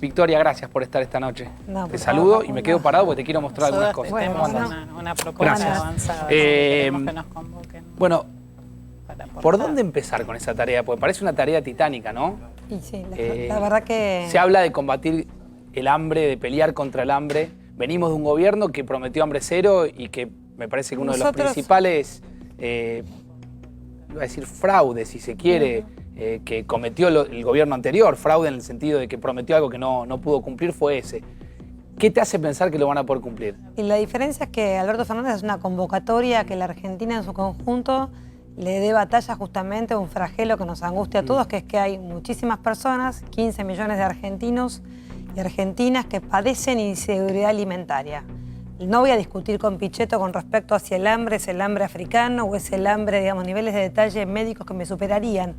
Victoria, gracias por estar esta noche. No, te saludo y me quedo parado porque te quiero mostrar algunas cosas. Tenemos una propuesta avanzada. Queremos que nos convoquen. Bueno, ¿por dónde empezar con esa tarea? Porque parece una tarea titánica, ¿no? Y sí, la verdad que... Se habla de combatir el hambre, de pelear contra el hambre. Venimos de un gobierno que prometió hambre cero y que me parece que uno de los principales, iba a decir fraudes, si se quiere, que cometió el gobierno anterior, fraude en el sentido de que prometió algo que no pudo cumplir, fue ese. ¿Qué te hace pensar que lo van a poder cumplir? Y la diferencia es que Alberto Fernández es una convocatoria que la Argentina en su conjunto le dé batalla justamente a un flagelo que nos angustia a todos, que es que hay muchísimas personas, 15 millones de argentinos y argentinas que padecen inseguridad alimentaria. No voy a discutir con Pichetto con respecto a si el hambre es el hambre africano o es el hambre, digamos, niveles de detalle médicos que me superarían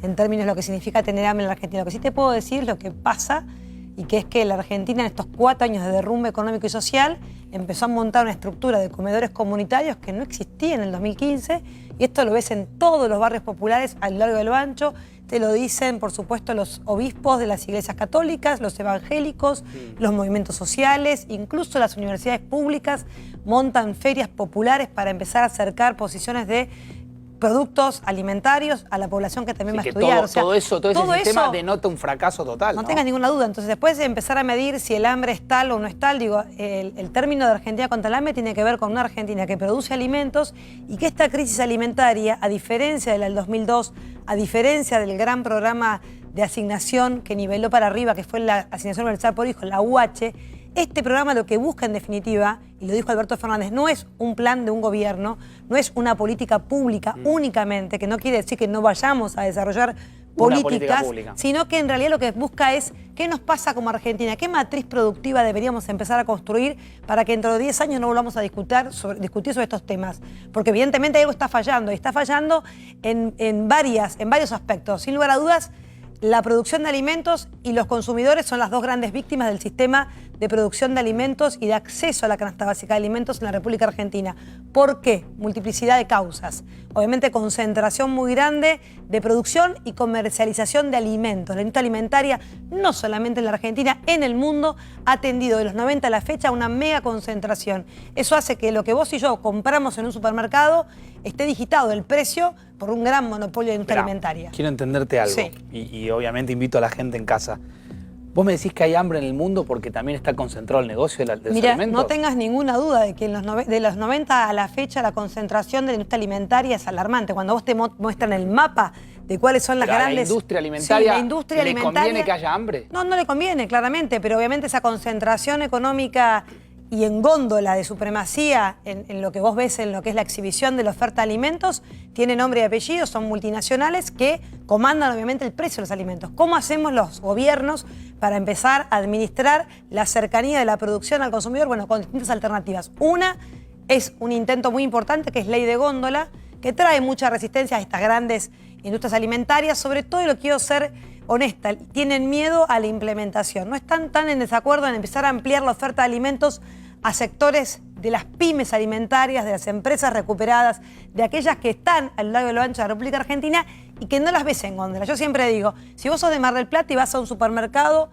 en términos de lo que significa tener hambre en la Argentina. Lo que sí te puedo decir es lo que pasa y que es que la Argentina en estos 4 años de derrumbe económico y social empezó a montar una estructura de comedores comunitarios que no existía en el 2015 y esto lo ves en todos los barrios populares a lo largo del ancho. Te lo dicen, por supuesto, los obispos de las iglesias católicas, los evangélicos, los movimientos sociales, incluso las universidades públicas montan ferias populares para empezar a acercar posiciones de productos alimentarios a la población que también va a estudiar. Todo ese sistema denota un fracaso total. No tengas ninguna duda. Entonces, después de empezar a medir si el hambre es tal o no es tal, digo, el término de Argentina contra el hambre tiene que ver con una Argentina que produce alimentos y que esta crisis alimentaria, a diferencia de la del 2002, a diferencia del gran programa de asignación que niveló para arriba, que fue la asignación universal por hijo, la UH, este programa lo que busca en definitiva, y lo dijo Alberto Fernández, no es un plan de un gobierno, no es una política pública únicamente, que no quiere decir que no vayamos a desarrollar políticas, sino que en realidad lo que busca es qué nos pasa como Argentina, qué matriz productiva deberíamos empezar a construir para que dentro de 10 años no volvamos a discutir sobre estos temas. Porque evidentemente algo está fallando, y está fallando en varios aspectos. Sin lugar a dudas, la producción de alimentos y los consumidores son las dos grandes víctimas del sistema de producción de alimentos y de acceso a la canasta básica de alimentos en la República Argentina. ¿Por qué? Multiplicidad de causas. Obviamente concentración muy grande de producción y comercialización de alimentos. La industria alimentaria, no solamente en la Argentina, en el mundo, ha tendido de los 90 a la fecha una mega concentración. Eso hace que lo que vos y yo compramos en un supermercado esté digitado el precio por un gran monopolio de industria alimentaria. Quiero entenderte algo, sí. y obviamente invito a la gente en casa. Vos me decís que hay hambre en el mundo porque también está concentrado el negocio de los alimentos. No tengas ninguna duda de que de los 90 a la fecha la concentración de la industria alimentaria es alarmante. Cuando vos te muestran el mapa de cuáles son las grandes... ¿A la industria alimentaria, sí, la industria alimentaria conviene que haya hambre? No le conviene, claramente, pero obviamente esa concentración económica y en góndola de supremacía en lo que vos ves en lo que es la exhibición de la oferta de alimentos, tiene nombre y apellido, son multinacionales que comandan obviamente el precio de los alimentos. ¿Cómo hacemos los gobiernos para empezar a administrar la cercanía de la producción al consumidor? Bueno, con distintas alternativas. Una es un intento muy importante que es ley de góndola, que trae mucha resistencia a estas grandes industrias alimentarias, sobre todo, y lo quiero ser honesta, tienen miedo a la implementación. No están tan en desacuerdo en empezar a ampliar la oferta de alimentos a sectores de las pymes alimentarias, de las empresas recuperadas, de aquellas que están a lo largo y lo ancho de la República Argentina y que no las ves en góndola. Yo siempre digo, si vos sos de Mar del Plata y vas a un supermercado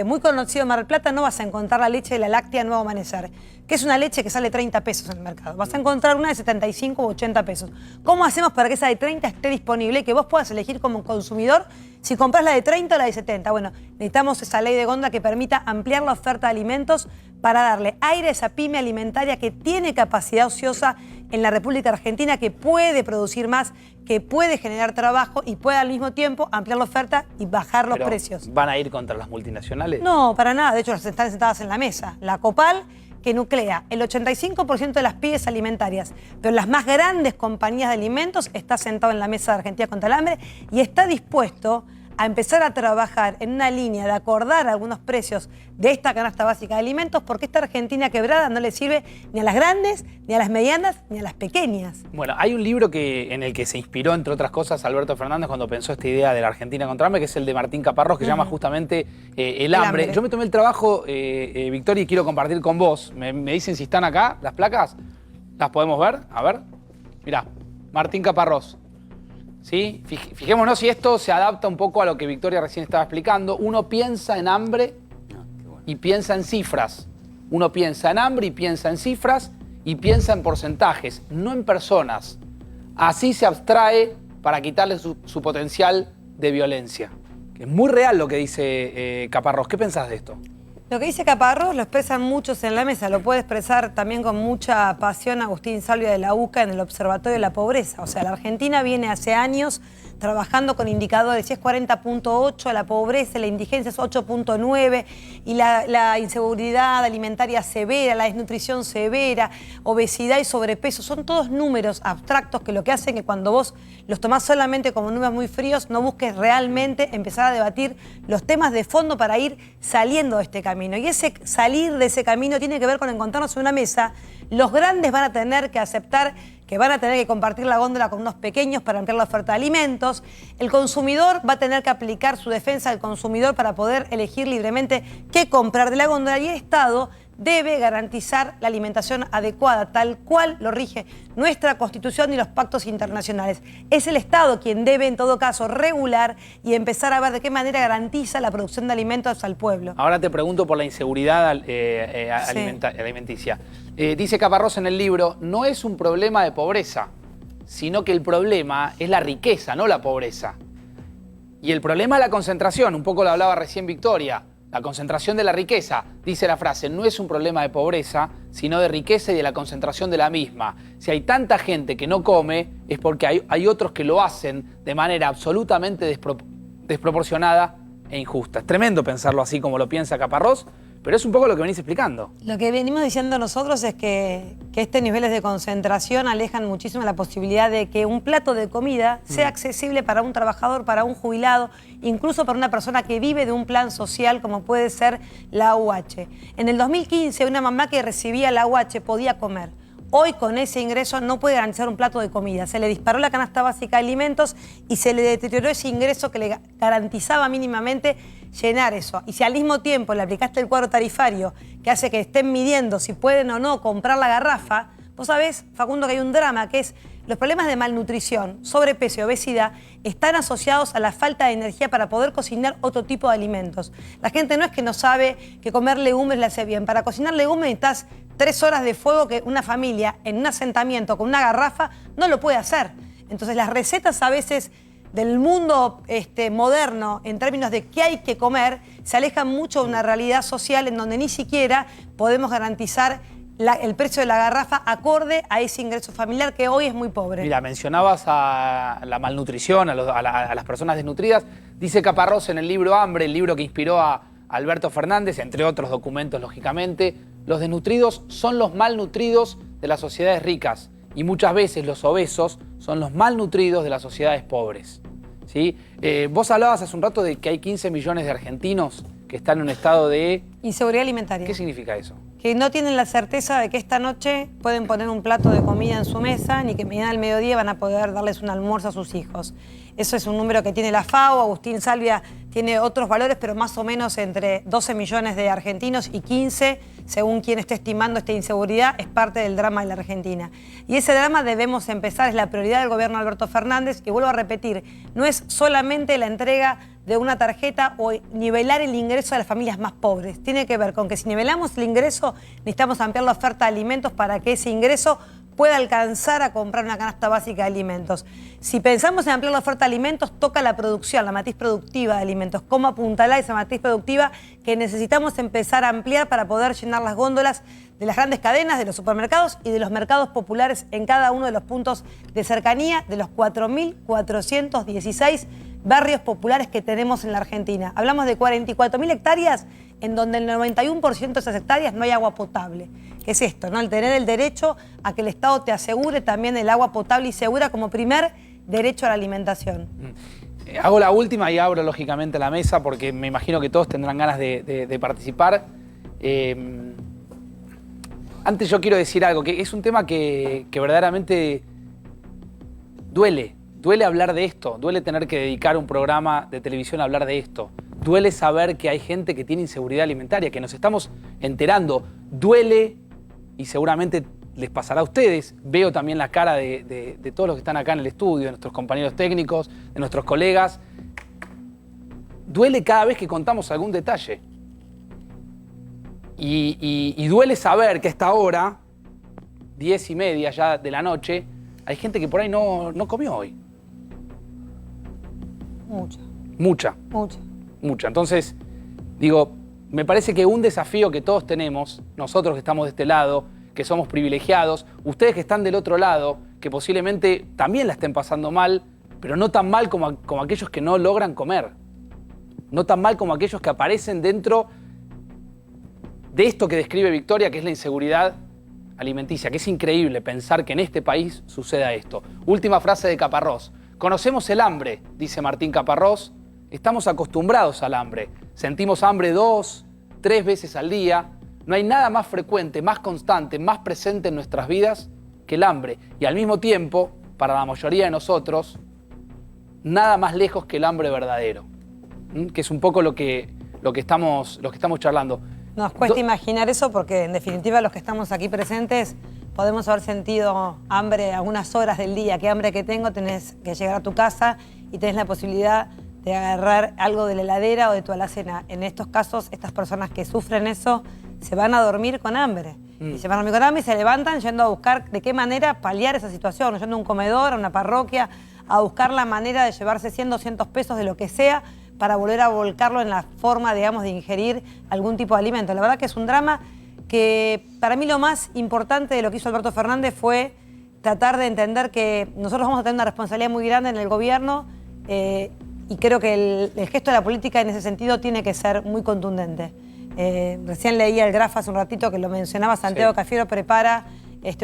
muy conocido en Mar del Plata, no vas a encontrar la leche de la láctea Nuevo Amanecer, que es una leche que sale 30 pesos en el mercado. Vas a encontrar una de 75 o 80 pesos. ¿Cómo hacemos para que esa de 30 esté disponible y que vos puedas elegir como consumidor si compras la de 30 o la de 70? Bueno, necesitamos esa ley de góndola que permita ampliar la oferta de alimentos para darle aire a esa pyme alimentaria que tiene capacidad ociosa en la República Argentina, que puede producir más, que puede generar trabajo y puede al mismo tiempo ampliar la oferta y bajar los precios. ¿Van a ir contra las multinacionales? No, para nada. De hecho, están sentadas en la mesa. La Copal, que nuclea el 85% de las pymes alimentarias, pero las más grandes compañías de alimentos, está sentado en la mesa de Argentina contra el hambre y está dispuesto a empezar a trabajar en una línea de acordar algunos precios de esta canasta básica de alimentos, porque esta Argentina quebrada no le sirve ni a las grandes, ni a las medianas, ni a las pequeñas. Bueno, hay un libro en el que se inspiró, entre otras cosas, Alberto Fernández cuando pensó esta idea de la Argentina contra el hambre, que es el de Martín Caparrós, que llama justamente el hambre. Yo me tomé el trabajo, Victoria, y quiero compartir con vos. Me dicen si están acá las placas. ¿Las podemos ver? A ver. Mirá, Martín Caparrós. ¿sí? Fijémonos si esto se adapta un poco a lo que Victoria recién estaba explicando. Uno piensa en hambre y piensa en cifras. Uno piensa en hambre y piensa en cifras y piensa en porcentajes, no en personas. Así se abstrae para quitarle su potencial de violencia. Es muy real lo que dice Caparrós. ¿Qué pensás de esto? Lo que dice Caparrós lo expresan muchos en la mesa, lo puede expresar también con mucha pasión Agustín Salvia de la UCA en el Observatorio de la Pobreza. O sea, la Argentina viene hace años trabajando con indicadores, si es 40.8 la pobreza, la indigencia es 8.9 y la inseguridad alimentaria severa, la desnutrición severa, obesidad y sobrepeso, son todos números abstractos que lo que hacen que cuando vos los tomás solamente como números muy fríos, no busques realmente empezar a debatir los temas de fondo para ir saliendo de este camino. Y ese salir de ese camino tiene que ver con encontrarnos en una mesa. Los grandes van a tener que aceptar que van a tener que compartir la góndola con unos pequeños para ampliar la oferta de alimentos. El consumidor va a tener que aplicar su defensa del consumidor para poder elegir libremente qué comprar de la góndola y el Estado debe garantizar la alimentación adecuada, tal cual lo rige nuestra Constitución y los pactos internacionales. Es el Estado quien debe, en todo caso, regular y empezar a ver de qué manera garantiza la producción de alimentos al pueblo. Ahora te pregunto por la inseguridad alimenticia. Dice Caparrós en el libro, no es un problema de pobreza, sino que el problema es la riqueza, no la pobreza. Y el problema es la concentración, un poco lo hablaba recién Victoria. La concentración de la riqueza, dice la frase, no es un problema de pobreza, sino de riqueza y de la concentración de la misma. Si hay tanta gente que no come, es porque hay otros que lo hacen de manera absolutamente desproporcionada e injusta. Es tremendo pensarlo así como lo piensa Caparrós, pero es un poco lo que venís explicando. Lo que venimos diciendo nosotros es que estos niveles de concentración alejan muchísimo la posibilidad de que un plato de comida sea accesible para un trabajador, para un jubilado, incluso para una persona que vive de un plan social como puede ser la AUH. En el 2015 una mamá que recibía la AUH podía comer. Hoy con ese ingreso no puede garantizar un plato de comida. Se le disparó la canasta básica de alimentos y se le deterioró ese ingreso que le garantizaba mínimamente llenar eso. Y si al mismo tiempo le aplicaste el cuadro tarifario que hace que estén midiendo si pueden o no comprar la garrafa, vos sabés, Facundo, que hay un drama que es los problemas de malnutrición, sobrepeso y obesidad están asociados a la falta de energía para poder cocinar otro tipo de alimentos. La gente no es que no sabe que comer legumbres le hace bien. Para cocinar legumbres necesitas 3 horas de fuego que una familia en un asentamiento con una garrafa no lo puede hacer. Entonces las recetas a veces del mundo moderno en términos de qué hay que comer se alejan mucho de una realidad social en donde ni siquiera podemos garantizar el precio de la garrafa acorde a ese ingreso familiar que hoy es muy pobre. Mira, mencionabas a la malnutrición, a las personas desnutridas. Dice Caparrós en el libro Hambre, el libro que inspiró a Alberto Fernández, entre otros documentos, lógicamente, los desnutridos son los malnutridos de las sociedades ricas y muchas veces los obesos son los malnutridos de las sociedades pobres. ¿Sí? Vos hablabas hace un rato de que hay 15 millones de argentinos que están en un estado de... inseguridad alimentaria. ¿Qué significa eso? Que no tienen la certeza de que esta noche pueden poner un plato de comida en su mesa, ni que mañana al mediodía van a poder darles un almuerzo a sus hijos. Eso es un número que tiene la FAO, Agustín Salvia tiene otros valores, pero más o menos entre 12 millones de argentinos y 15, según quien esté estimando esta inseguridad, es parte del drama de la Argentina. Y ese drama debemos empezar, es la prioridad del gobierno de Alberto Fernández, que vuelvo a repetir, no es solamente la entrega de una tarjeta o nivelar el ingreso de las familias más pobres. Tiene que ver con que si nivelamos el ingreso, necesitamos ampliar la oferta de alimentos para que ese ingreso pueda alcanzar a comprar una canasta básica de alimentos. Si pensamos en ampliar la oferta de alimentos, toca la producción, la matriz productiva de alimentos. ¿Cómo apuntalar esa matriz productiva que necesitamos empezar a ampliar para poder llenar las góndolas de las grandes cadenas, de los supermercados y de los mercados populares en cada uno de los puntos de cercanía de los 4.416 barrios populares que tenemos en la Argentina? Hablamos de 44.000 hectáreas en donde el 91% de esas hectáreas no hay agua potable. ¿Qué es esto, no? El tener el derecho a que el Estado te asegure también el agua potable y segura como primer derecho a la alimentación. Hago la última y abro lógicamente la mesa porque me imagino que todos tendrán ganas de participar. Antes yo quiero decir algo, que es un tema que verdaderamente duele. Duele hablar de esto, duele tener que dedicar un programa de televisión a hablar de esto. Duele saber que hay gente que tiene inseguridad alimentaria, que nos estamos enterando. Duele, y seguramente les pasará a ustedes. Veo también la cara de todos los que están acá en el estudio, de nuestros compañeros técnicos, de nuestros colegas. Duele cada vez que contamos algún detalle. Y duele saber que a esta hora, 10:30 ya de la noche, hay gente que por ahí no comió hoy. Mucha. Entonces, digo, me parece que un desafío que todos tenemos, nosotros que estamos de este lado, que somos privilegiados, ustedes que están del otro lado, que posiblemente también la estén pasando mal, pero no tan mal como aquellos que no logran comer. No tan mal como aquellos que aparecen dentro de esto que describe Victoria, que es la inseguridad alimenticia, que es increíble pensar que en este país suceda esto. Última frase de Caparrós. Conocemos el hambre, dice Martín Caparrós. Estamos acostumbrados al hambre. Sentimos hambre 2, 3 veces al día. No hay nada más frecuente, más constante, más presente en nuestras vidas que el hambre. Y al mismo tiempo, para la mayoría de nosotros, nada más lejos que el hambre verdadero. Que es un poco lo que estamos charlando. Nos cuesta imaginar eso porque, en definitiva, los que estamos aquí presentes podemos haber sentido hambre algunas horas del día. ¿Qué hambre que tengo? Tenés que llegar a tu casa y tenés la posibilidad de agarrar algo de la heladera o de tu alacena. En estos casos, estas personas que sufren eso se van a dormir con hambre. Y se van a dormir con hambre y se levantan yendo a buscar de qué manera paliar esa situación, yendo a un comedor, a una parroquia, a buscar la manera de llevarse 100, 200 pesos de lo que sea para volver a volcarlo en la forma, digamos, de ingerir algún tipo de alimento. La verdad que es un drama que para mí lo más importante de lo que hizo Alberto Fernández fue tratar de entender que nosotros vamos a tener una responsabilidad muy grande en el gobierno y creo que el gesto de la política en ese sentido tiene que ser muy contundente. Recién leía el grafo hace un ratito que lo mencionaba, Santiago Cafiero prepara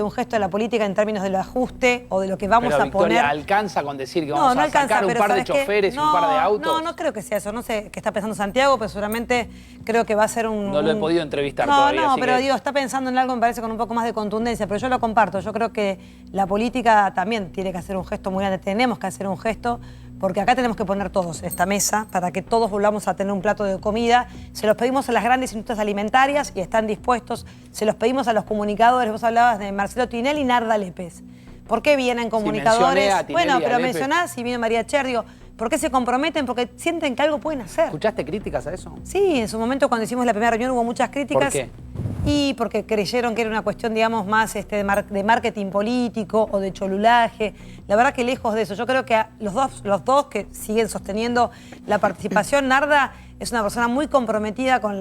un gesto de la política en términos del ajuste o de lo que vamos a Victoria, poner. ¿alcanza con decir que vamos a sacar un par de choferes y un par de autos? No creo que sea eso. No sé qué está pensando Santiago, pero seguramente creo que va a ser un... No lo he podido entrevistar todavía. No, pero digo, está pensando en algo, me parece, con un poco más de contundencia, pero yo lo comparto. Yo creo que la política también tiene que hacer un gesto muy grande. Tenemos que hacer un gesto, porque acá tenemos que poner todos esta mesa para que todos volvamos a tener un plato de comida. Se los pedimos a las grandes industrias alimentarias y están dispuestos. Se los pedimos a los comunicadores. Vos hablabas de Marcelo Tinelli y Narda Lépez. ¿Por qué vienen comunicadores? Sí, bueno, pero mencionás y viene María Cher, digo, ¿por qué se comprometen? Porque sienten que algo pueden hacer. ¿Escuchaste críticas a eso? Sí, en su momento cuando hicimos la primera reunión hubo muchas críticas. ¿Por qué? Y porque creyeron que era una cuestión, digamos, más de marketing político o de cholulaje. La verdad que lejos de eso. Yo creo que los dos que siguen sosteniendo la participación, Narda es una persona muy comprometida con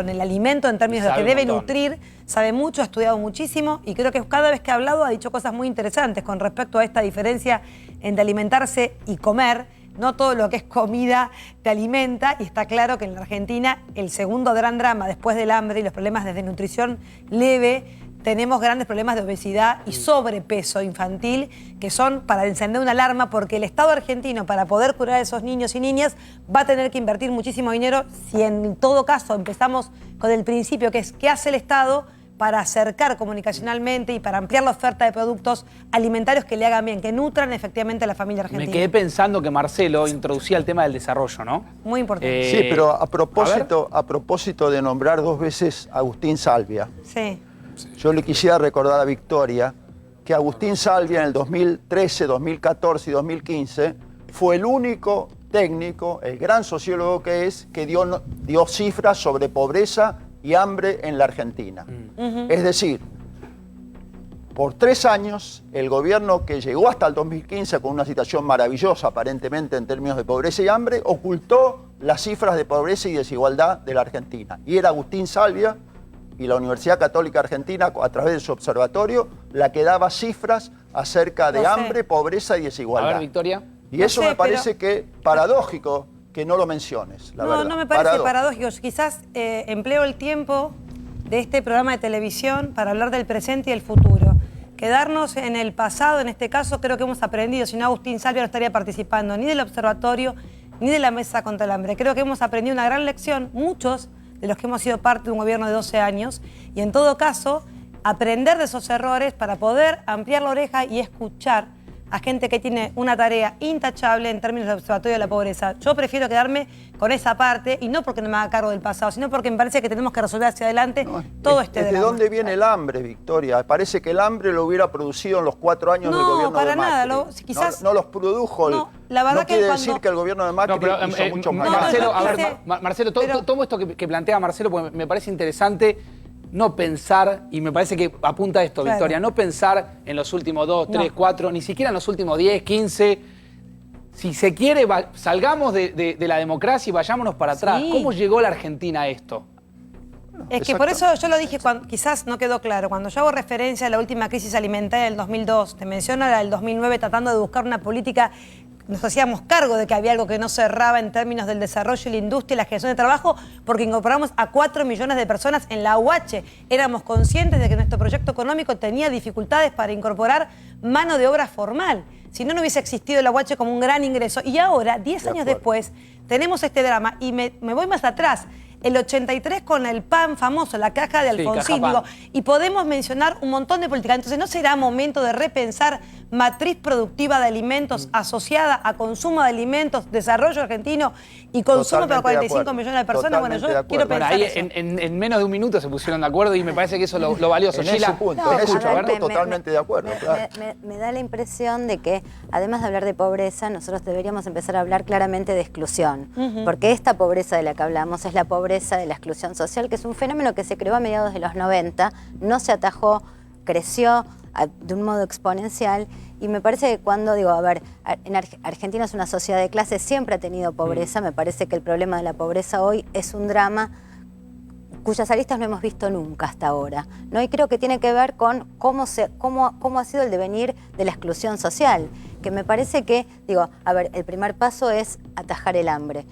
el alimento en términos de lo que debe nutrir, sabe mucho, ha estudiado muchísimo y creo que cada vez que ha hablado ha dicho cosas muy interesantes con respecto a esta diferencia entre alimentarse y comer. No todo lo que es comida te alimenta y está claro que en la Argentina el segundo gran drama después del hambre y los problemas de desnutrición leve, tenemos grandes problemas de obesidad y sobrepeso infantil que son para encender una alarma porque el Estado argentino para poder curar a esos niños y niñas va a tener que invertir muchísimo dinero si en todo caso empezamos con el principio que es ¿qué hace el Estado para acercar comunicacionalmente y para ampliar la oferta de productos alimentarios que le hagan bien, que nutran efectivamente a la familia argentina? Me quedé pensando que Marcelo introducía el tema del desarrollo, ¿no? Muy importante. Sí, pero a propósito de nombrar 2 veces a Agustín Salvia, sí. Yo le quisiera recordar a Victoria que Agustín Salvia en el 2013, 2014 y 2015 fue el único técnico, el gran sociólogo que es, que dio cifras sobre pobreza y hambre en la Argentina. Es decir, por 3 años, el gobierno que llegó hasta el 2015 con una situación maravillosa aparentemente en términos de pobreza y hambre, ocultó las cifras de pobreza y desigualdad de la Argentina. Y era Agustín Salvia y la Universidad Católica Argentina, a través de su observatorio, la que daba cifras acerca de hambre, pobreza y desigualdad. A ver, Victoria. Y eso me parece que paradójico que no lo menciones, la verdad. No me parece paradójico. Quizás empleo el tiempo de este programa de televisión para hablar del presente y el futuro. Quedarnos en el pasado, en este caso, creo que hemos aprendido. Si no, Agustín Salvia no estaría participando ni del observatorio ni de la Mesa contra el Hambre. Creo que hemos aprendido una gran lección, muchos de los que hemos sido parte de un gobierno de 12 años, y en todo caso, aprender de esos errores para poder ampliar la oreja y escuchar a gente que tiene una tarea intachable en términos del Observatorio de la Pobreza. Yo prefiero quedarme con esa parte, y no porque no me haga cargo del pasado, sino porque me parece que tenemos que resolver hacia adelante todo este drama. ¿De dónde viene el hambre, Victoria? Parece que el hambre lo hubiera producido en los 4 años del gobierno de Macri. No, para nada. Quizás, no los produjo. La verdad no quiere decir que el gobierno de Macri hizo mucho más. Marcelo, Marcelo, todo esto que plantea Marcelo, porque me parece interesante. No pensar, y me parece que apunta a esto, Victoria, no pensar en los últimos 2, 3, 4, ni siquiera en los últimos 10, 15. Si se quiere, salgamos de la democracia y vayámonos para atrás. ¿Cómo llegó la Argentina a esto? Es que por eso yo lo dije, quizás no quedó claro. Cuando yo hago referencia a la última crisis alimentaria del 2002, te menciono la del 2009 tratando de buscar una política. Nos hacíamos cargo de que había algo que no cerraba en términos del desarrollo y la industria y la generación de trabajo, porque incorporamos a 4 millones de personas en la UH. Éramos conscientes de que nuestro proyecto económico tenía dificultades para incorporar mano de obra formal. Si no, no hubiese existido la UH como un gran ingreso. Y ahora, 10 años después, tenemos este drama. Y me voy más atrás. El 83 con el PAN famoso, la caja de Alfonsín, y podemos mencionar un montón de políticas. Entonces, ¿no será momento de repensar matriz productiva de alimentos asociada a consumo de alimentos, desarrollo argentino y consumo para 45 millones de personas? Bueno, yo quiero pensar ahí eso. En menos de un minuto se pusieron de acuerdo y me parece que eso es lo valioso. En ese punto, totalmente de acuerdo. Me da la impresión de que, además de hablar de pobreza, nosotros deberíamos empezar a hablar claramente de exclusión. Porque esta pobreza de la que hablamos es la pobreza de la exclusión social, que es un fenómeno que se creó a mediados de los 90, no se atajó, creció de un modo exponencial, y me parece que cuando digo, a ver, en Argentina es una sociedad de clase, siempre ha tenido pobreza, me parece que el problema de la pobreza hoy es un drama cuyas aristas no hemos visto nunca hasta ahora, ¿no? Y creo que tiene que ver con cómo ha sido el devenir de la exclusión social, que me parece que, digo, a ver, el primer paso es atajar el hambre.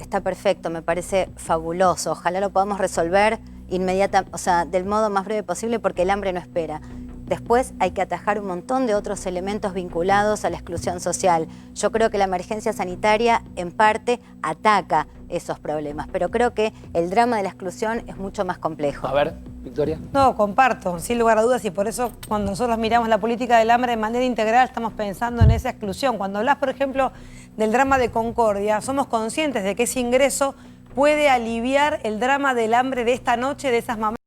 Está perfecto, me parece fabuloso. Ojalá lo podamos resolver inmediatamente, o sea, del modo más breve posible, porque el hambre no espera. Después hay que atajar un montón de otros elementos vinculados a la exclusión social. Yo creo que la emergencia sanitaria, en parte, ataca esos problemas, pero creo que el drama de la exclusión es mucho más complejo. A ver, Victoria. No, comparto, sin lugar a dudas, y por eso cuando nosotros miramos la política del hambre de manera integral estamos pensando en esa exclusión. Cuando hablas, por ejemplo, del drama de Concordia, somos conscientes de que ese ingreso puede aliviar el drama del hambre de esta noche, de esas mamás.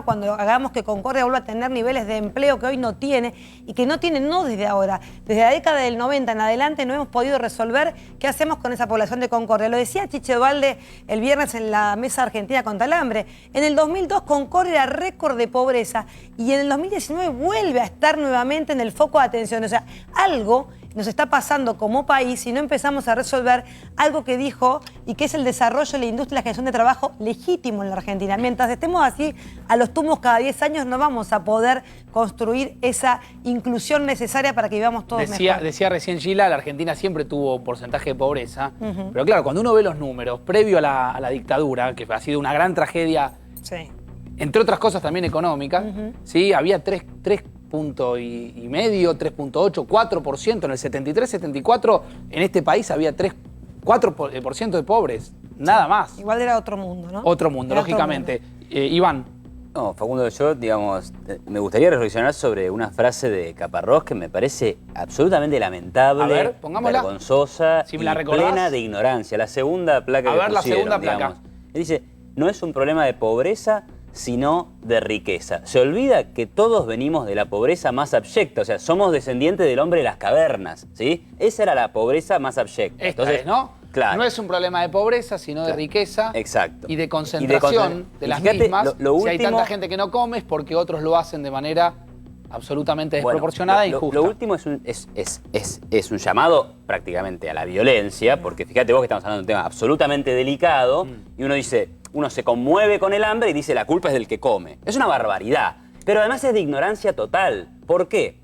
Cuando hagamos que Concordia vuelva a tener niveles de empleo que hoy no tiene, y que no tiene no desde ahora, desde la década del 90 en adelante no hemos podido resolver qué hacemos con esa población de Concordia. Lo decía Chiche Dualde el viernes en la Mesa Argentina contra el Hambre. En el 2002 Concordia era récord de pobreza y en el 2019 vuelve a estar nuevamente en el foco de atención. O sea, algo nos está pasando como país si no empezamos a resolver algo que dijo y que es el desarrollo de la industria y la generación de trabajo legítimo en la Argentina. Mientras estemos así a los tumbos cada 10 años no vamos a poder construir esa inclusión necesaria para que vivamos todos mejor. Decía recién Gila, la Argentina siempre tuvo porcentaje de pobreza, pero claro, cuando uno ve los números, previo a la dictadura, que ha sido una gran tragedia, entre otras cosas también económica, ¿sí? Había 3,5, 3,8, 4%. En el 73, 74, en este país había 4% de pobres. Nada más. Igual era otro mundo, ¿no? Otro mundo, lógicamente. Iván. No, Facundo, yo, digamos, me gustaría reflexionar sobre una frase de Caparrós que me parece absolutamente lamentable, a ver, pongámosla, vergonzosa, si y plena de ignorancia. La segunda placa que pusieron, la segunda placa. Él dice, no es un problema de pobreza, sino de riqueza. Se olvida que todos venimos de la pobreza más abyecta, o sea, somos descendientes del hombre de las cavernas, ¿sí? Esa era la pobreza más abyecta. Entonces, ¿no? Claro. No es un problema de pobreza, sino de riqueza. Exacto. Y de concentración de las mismas. Si hay tanta gente que no come es porque otros lo hacen de manera absolutamente desproporcionada e injusta. Lo último es un llamado prácticamente a la violencia, porque fíjate vos que estamos hablando de un tema absolutamente delicado, y uno se conmueve con el hambre y dice la culpa es del que come. Es una barbaridad, pero además es de ignorancia total. ¿Por qué?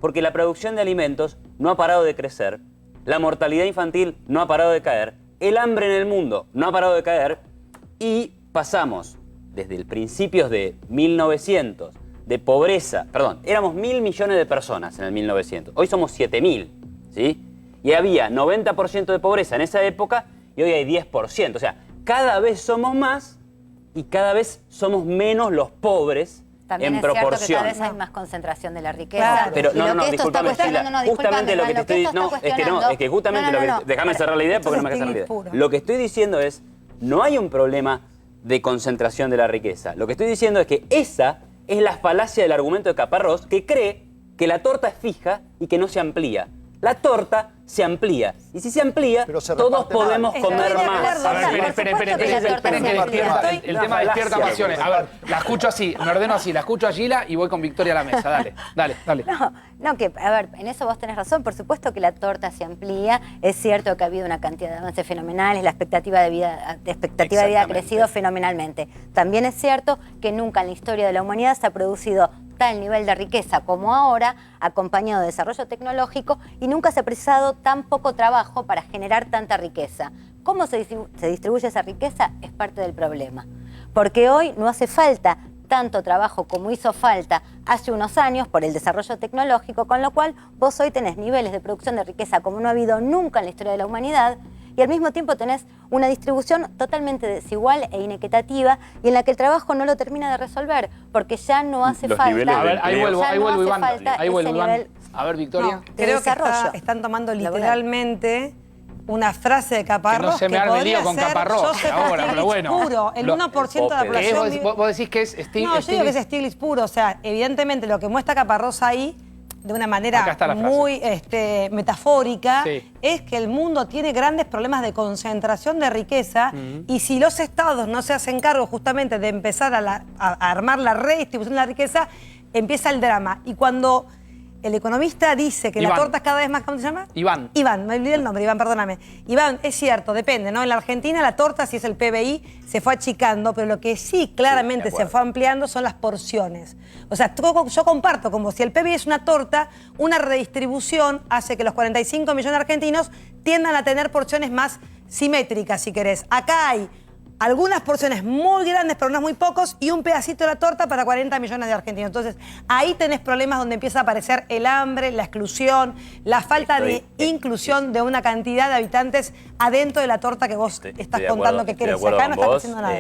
Porque la producción de alimentos no ha parado de crecer, la mortalidad infantil no ha parado de caer, el hambre en el mundo no ha parado de caer, y pasamos desde el principios de 1900 de pobreza, perdón, éramos 1.000 millones de personas en el 1900, hoy somos 7.000, ¿sí? Y había 90% de pobreza en esa época y hoy hay 10%, o sea, cada vez somos más y cada vez somos menos los pobres También en es cierto proporción. que cada vez hay más concentración de la riqueza. Claro. Pero Y lo no, que esto está discúlpame, Sheila. cuestionando- Justamente lo que te estoy diciendo. esto está Es que no, cuestionando- es que justamente lo que. Déjame cerrar la idea porque no me dejas cerrar la idea. Puro. Lo que estoy diciendo es: no hay un problema de concentración de la riqueza. Lo que estoy diciendo es que esa es la falacia del argumento de Caparrós, que cree que la torta es fija y que no se amplía. La torta se amplía. Y si se amplía, Pero se todos reparte mal. podemos Estoy comer de más. acuerdo. A ver, Por esperen, supuesto que la torta esperen se que amplía. despierta. Estoy- El tema despierta pasiones. A ver, la escucho así, me ordeno así, la escucho a Gila y voy con Victoria a la mesa. Dale. No, que, a ver, en eso vos tenés razón. Por supuesto que la torta se amplía. Es cierto que ha habido una cantidad de avances fenomenales, la expectativa de vida ha Exactamente. crecido fenomenalmente. También es cierto que nunca en la historia de la humanidad se ha producido tal nivel de riqueza como ahora, acompañado de desarrollo tecnológico, y nunca se ha precisado tan poco trabajo para generar tanta riqueza. ¿Cómo se distribuye esa riqueza? Es parte del problema. Porque hoy no hace falta tanto trabajo como hizo falta hace unos años por el desarrollo tecnológico, con lo cual vos hoy tenés niveles de producción de riqueza como no ha habido nunca en la historia de la humanidad, y al mismo tiempo tenés una distribución totalmente desigual e inequitativa y en la que el trabajo no lo termina de resolver, porque ya no hace Los falta... niveles A ver, ahí vuelvo, ya no hace Iván. falta Ahí vuelvo, ese Iván. nivel A ver, Victoria. de Creo que desarrollo están tomando laboral. literalmente una frase de Caparrós Que no se me arme podría lío con ser Caparrós Joseph ahora, Stiglitz pero bueno. puro. El Lo- 1% de la el ¿Qué es? población... Vos decís que es Stiglitz. No, yo digo que es Stiglitz puro. O sea, evidentemente lo que muestra Caparrós ahí, de una Acá manera está la frase. muy metafórica, Sí. es que el mundo tiene grandes problemas de concentración de riqueza y si los estados no se hacen cargo justamente de empezar a armar la redistribución de la riqueza, empieza el drama. Y cuando el economista dice que la Iván. torta es cada vez más... ¿Cómo se llama? Iván. Iván, me olvidé el nombre, Iván, perdóname. Iván, es cierto, depende, ¿no? En la Argentina la torta, si es el PBI, se fue achicando, pero lo que sí claramente de acuerdo. se fue ampliando son las porciones. O sea, yo comparto como si el PBI es una torta, una redistribución hace que los 45 millones de argentinos tiendan a tener porciones más simétricas, si querés. Acá hay algunas porciones muy grandes, pero unos muy pocos, y un pedacito de la torta para 40 millones de argentinos. Entonces, ahí tenés problemas donde empieza a aparecer el hambre, la exclusión, la falta de inclusión de una cantidad de habitantes adentro de la torta que vos estás Estoy de contando acuerdo, que estoy de querés. acuerdo Acá no con está vos. haciendo nada.